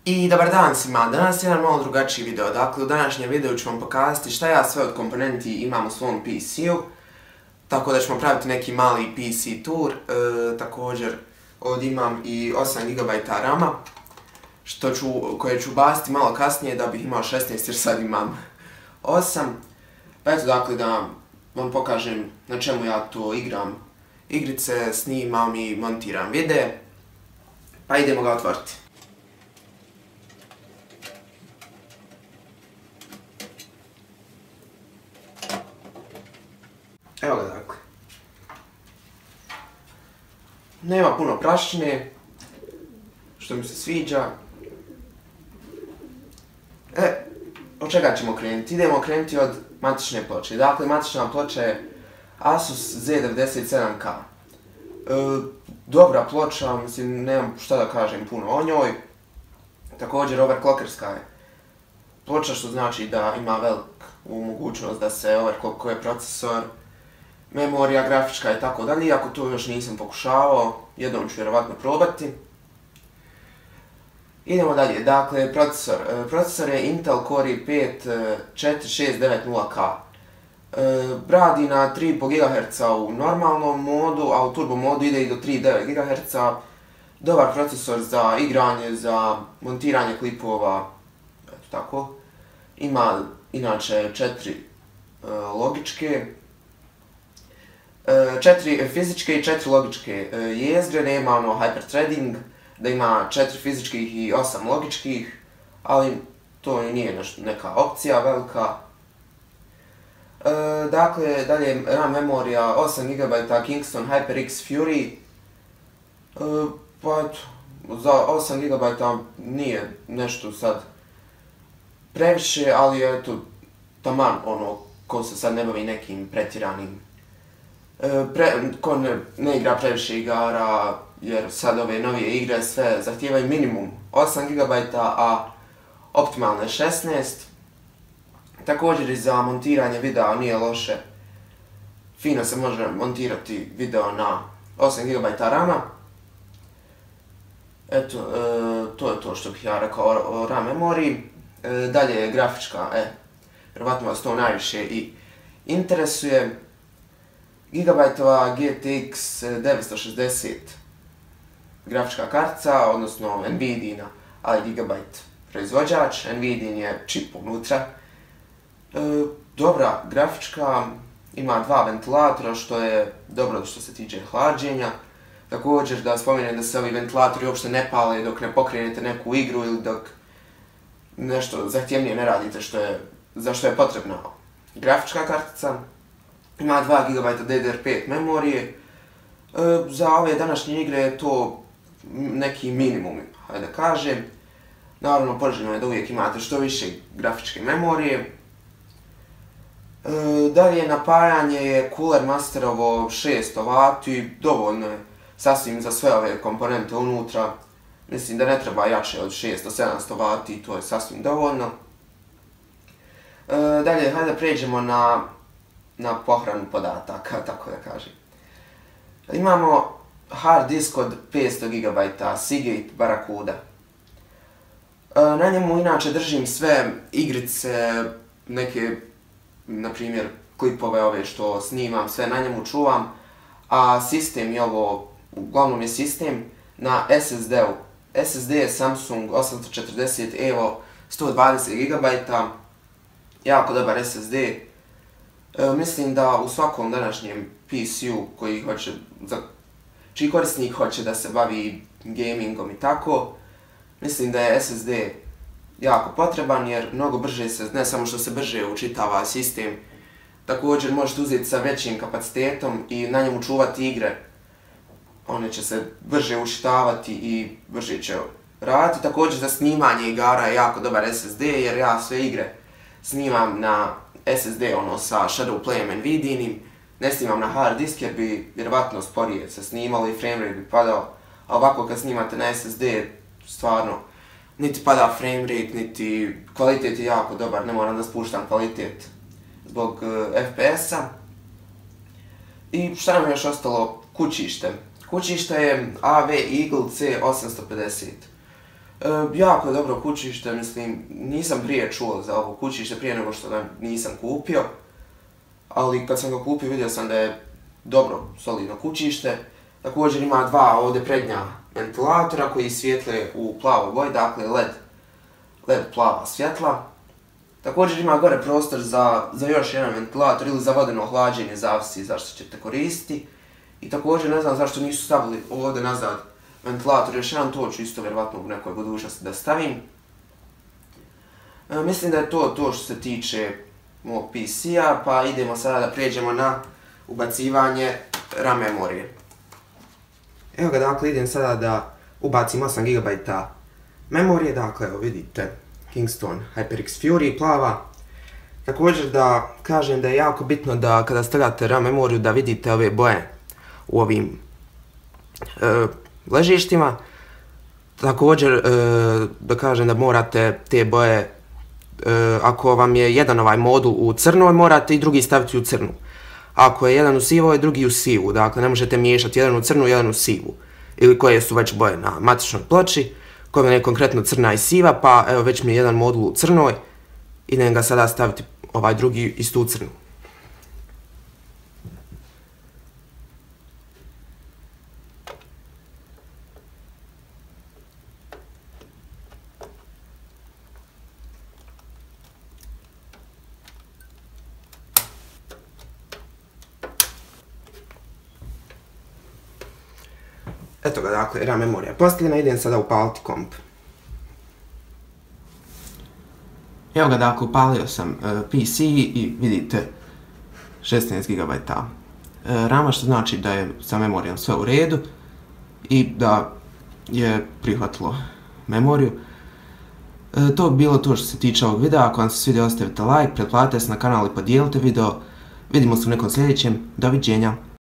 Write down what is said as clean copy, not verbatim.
I dobar dan svima, danas je jedan malo drugačiji video, dakle u današnjem videu ću vam pokazati šta ja sve od komponenti imam u svom PC-u, tako da ćemo praviti neki mali PC tour, također ovdje imam i 8 GB RAM-a, koje ću baciti malo kasnije da bih imao 16 jer sad imam 8, pa eto dakle da vam pokažem na čemu ja to igram igrice, snimam i montiram videe, pa idemo ga otvoriti. Evo ga dakle. Nema puno prašine, što mi se sviđa. Od čega ćemo krenuti? Idemo krenuti od matične ploče. Dakle, matična ploča je Asus Z97K. Dobra ploča, mislim, nemam šta da kažem puno o njoj. Također, overclockerska je ploča, što znači da ima veliku mogućnost da se overclockuje procesor, memorija, grafička i tako dalje, iako to još nisam pokušavao, jednom ću vjerovatno probati. Idemo dalje, dakle, procesor je Intel Core i5 4690K. Radi na 3,5 GHz u normalnom modu, a u turbo modu ide i do 3,9 GHz. Dobar procesor za igranje, za montiranje klipova, eto tako. Ima inače 4 logičke, 4 fizičke i 4 logičke jezgre, nema ono hyperthreading, da ima 4 fizičkih i 8 logičkih, ali to nije neka opcija velika. Dakle, dalje RAM memorija 8 GB Kingston HyperX Fury, pa eto, za 8 GB nije nešto sad previše, ali eto, taman ono, ko se sad ne bavi nekim pretjeranim, ko ne igra previše igara, jer sad ove novije igre sve zahtijevaju minimum 8 GB, a optimalno je 16. Također i za montiranje videa nije loše. Fino se može montirati video na 8 GB RAM-a. Eto, to je to što bih ja rekao o RAM memoriji. Dalje je grafička, vjerovatno vas to najviše i interesuje. Gigabajtova GTX 960 grafička kartica, odnosno Nvidia, ali Gigabyte proizvođač, Nvidia je čip unutra. Dobra grafička, ima 2 ventilatora, što je dobro što se tiče hlađenja. Također da spomenem da se ovi ventilatori uopšte ne pale dok ne pokrenete neku igru ili dok nešto zahtjevnije ne radite za što je potrebna grafička kartica. Ima 2 GB DDR5 memorije. Za ove današnje igre je to neki minimum, hajde da kažem. Naravno, poželjno je da uvijek imate što više grafičke memorije. Dalje napajanje je Cooler Masterovo 600 W, dovoljno je sasvim za sve ove komponente unutra. Mislim da ne treba jače od 600-700 W, to je sasvim dovoljno. Dalje, hajde da pređemo na pohranu podataka, tako da kažem. Imamo hard disk od 500 GB Seagate Barracuda. Na njemu inače držim sve igrice, neke, na primjer, klipove ove što snimam, sve na njemu čuvam, a sistem je ovo, uglavnom je sistem na SSD-u. SSD je Samsung 840 EVO 120 GB, jako dobar SSD. Mislim da u svakom današnjem PC-u čiji korisnik hoće da se bavi gamingom i tako, mislim da je SSD jako potreban jer mnogo brže se, ne samo što se brže učitava sistem, također možete uzeti sa većim kapacitetom i na njemu čuvati igre. One će se brže učitavati i brže će raditi. Također za snimanje igara je jako dobar SSD jer ja sve igre snimam na SSD, ono sa Shadowplayem Nvidijinim, ne snimam na hard disk jer bi vjerovatno sporije se snimalo i framerate bi padao, a ovako kad snimate na SSD, stvarno, niti pada framerate, niti kvalitet je jako dobar, ne moram da spuštam kvalitet zbog FPS-a. I šta nam je još ostalo? Kućište. Kućište je AV Eagle C850. Jako je dobro kućište, mislim, nisam prije čuo za ovo kućište prije nego što ga nisam kupio, ali kad sam ga kupio vidio sam da je dobro, solidno kućište. Također ima dva ovdje prednja ventilatora koji svijetle u plavoj boji, dakle LED plava svjetla. Također ima gore prostor za još jedan ventilator ili za vodeno hlađenje, zavisi zašto ćete koristiti. I također ne znam zašto nisu stavili ovdje nazad ventilator, još jedan, to ću isto vjerovatno u nekoj budućnosti da stavim. Mislim da je to što se tiče mog PC-a, pa idemo sada da prijeđemo na ubacivanje RAM memorije. Evo ga, dakle, idem sada da ubacim 8 GB memorije, dakle, evo vidite, Kingston HyperX Fury plava. Također da kažem da je jako bitno da kada stavljate RAM memoriju da vidite ove boje u ovim ležištima. Također da kažem da morate te boje, ako vam je jedan ovaj modul u crnoj, morate i drugi staviti u crnu. Ako je jedan u sivoj, drugi u sivu, dakle ne možete miješati jedan u crnu i jedan u sivu. Ili koje su već boje na matičnoj ploči, koja je konkretno crna i siva, pa evo već mi je jedan modul u crnoj, idem ga sada staviti ovaj drugi isto u crnu. Eto ga, dakle, RAM memorija postavljena, idem sada upaliti komp. Evo ga, dakle, upalio sam PC i vidite 16 GB RAM-a, što znači da je sa memorijom sve u redu i da je prihvatilo memoriju. To bi bilo to što se tiče ovog videa. Ako vam se svidio, ostavite like, pretplatite se na kanal i podijelite video. Vidimo se u nekom sljedećem. Doviđenja!